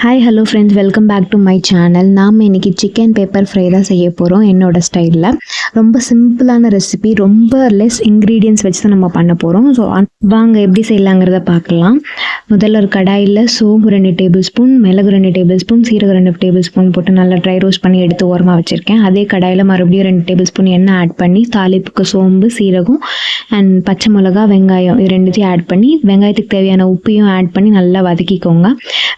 Hi hello friends, welcome back to my channel. நாம் இன்றைக்கி chicken pepper fry தான் செய்ய போகிறோம் என்னோடய ஸ்டைலில். ரொம்ப சிம்பிளான ரெசிபி, ரொம்ப லெஸ் இன்க்ரீடியன்ஸ் வச்சு தான் நம்ம பண்ண போகிறோம். ஸோ வாங்க எப்படி செய்யலாங்கிறத பார்க்கலாம். முதல்ல ஒரு கடாயில் சோம்பு 2 டேபிள் ஸ்பூன், மிளகு 2 டேபிள் ஸ்பூன், சீரகம் 2 டேபிள் ஸ்பூன் போட்டு நல்லா ட்ரை ரோஸ்ட் பண்ணி எடுத்து ஓரமாக வச்சுருக்கேன். அதே கடாயில் மறுபடியும் 2 டேபிள் ஸ்பூன் எண்ணெய் ஆட் பண்ணி தாளிப்புக்கு சோம்பு, சீரகம் அண்ட் பச்சை மிளகா, வெங்காயம் இது ரெண்டுத்தையும் ஆட் பண்ணி வெங்காயத்துக்கு தேவையான உப்பையும் ஆட் பண்ணி நல்லா வதக்கிக்கோங்க.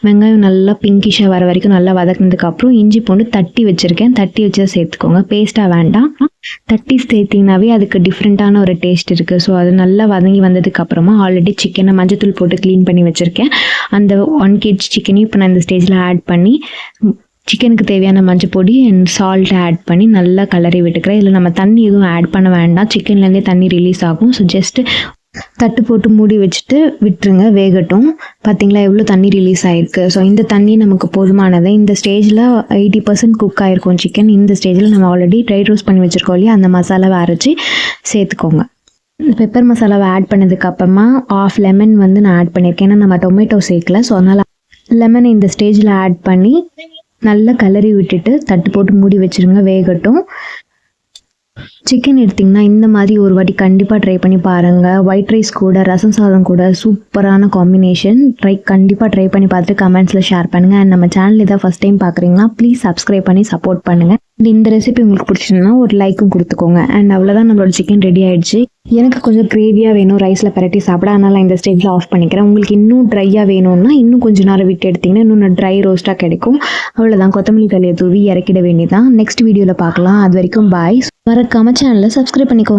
வெங்காயம் நல்லா பிங்கிஷாக வர வரைக்கும் நல்லா வதக்கினதுக்கப்புறம் இஞ்சி பூண்டு தட்டி வச்சுருக்கேன், தட்டி வச்சு சேர்த்துக்கோங்க. பேஸ்ட்டாக வேண்டாம், தட்டி சேர்த்திங்கனாவே அதுக்கு டிஃப்ரெண்ட்டான ஒரு டேஸ்ட் இருக்குது. ஸோ அது நல்லா வதங்கி வந்ததுக்கப்புறமா ஆல்ரெடி சிக்கனை மஞ்சத்தூள் போட்டு க்ளீன் பண்ணி வச்சுருக்கேன். அந்த 1 kg சிக்கனையும் இப்போ நான் இந்த ஸ்டேஜில் ஆட் பண்ணி சிக்கனுக்கு தேவையான மஞ்சள் பொடி அண்ட் சால்ட்டை ஆட் பண்ணி நல்லா கலரி விட்டுக்கிறேன். இதில் நம்ம தண்ணி எதுவும் ஆட் பண்ண வேண்டாம், சிக்கன்லேருந்தே தண்ணி ரிலீஸ் ஆகும். ஸோ ஜஸ்ட்டு தட்டு போட்டு மூடி வச்சுட்டு விட்டுருங்க, வேகட்டும். பார்த்திங்களா எவ்வளோ தண்ணி ரிலீஸ் ஆகிருக்கு. ஸோ இந்த தண்ணி நமக்கு போதுமானது. இந்த ஸ்டேஜில் 80% குக் ஆகிருக்கும் சிக்கன். இந்த ஸ்டேஜில் நம்ம ஆல்ரெடி ட்ரை ரோஸ்ட் பண்ணி வச்சுருக்கோம் இல்லையா, அந்த மசாலாவை அரைச்சி சேர்த்துக்கோங்க. பெப்பர் மசாலாவை ஆட் பண்ணதுக்கப்புறமா 1/2 லெமன் வந்து நான் ஆட் பண்ணியிருக்கேன். ஏன்னா நம்ம டொமேட்டோ சேர்க்கல, ஸோ அதனால் லெமனை இந்த ஸ்டேஜில் ஆட் பண்ணி நல்லா கலரி விட்டுட்டு தட்டு போட்டு மூடி வச்சுருங்க, வேகட்டும். சிக்கன் எடுத்திங்கன்னா இந்த மாதிரி ஒரு வாட்டி கண்டிப்பாக ட்ரை பண்ணி பாருங்கள். ஒயிட் ரைஸ் கூட, ரசம் சாதம் கூட சூப்பரான காம்பினேஷன். கண்டிப்பாக ட்ரை பண்ணி பார்த்துட்டு கமெண்ட்ஸில் ஷேர் பண்ணுங்கள். அண்ட் நம்ம சேனல் இதை ஃபஸ்ட் டைம் பார்க்குறீங்கன்னா ப்ளீஸ் சப்ஸ்கிரைப் பண்ணி சப்போர்ட் பண்ணுங்கள். இந்த ரெசிபி உங்களுக்கு பிடிச்சிருந்தா ஒரு லைக்கும் கொடுத்துக்கோங்க. அண்ட் அவ்வளோதான், நம்மளோட சிக்கன் ரெடி ஆகிடுச்சு. எனக்கு கொஞ்சம் கிரேவியாக வேணும் ரைஸில் பரட்டி சாப்பிட, அதனால் இந்த ஸ்டேஜில் ஆஃப் பண்ணிக்கிறேன். உங்களுக்கு இன்னும் ட்ரையாக வேணும்னா இன்னும் கொஞ்சம் நேரம் விட்டு எடுத்திங்கன்னா இன்னும் ட்ரை ரோஸ்ட்டாக கிடைக்கும். அவ்வளோதான், கொத்தமல்லி தழையை தூவி இறக்கிட வேண்டியதான். நெக்ஸ்ட் வீடியோவில் பார்க்கலாம். அது வரைக்கும் பாய். மறக்காம சேனலை சப்ஸ்கிரைப் பண்ணிக்கோங்க.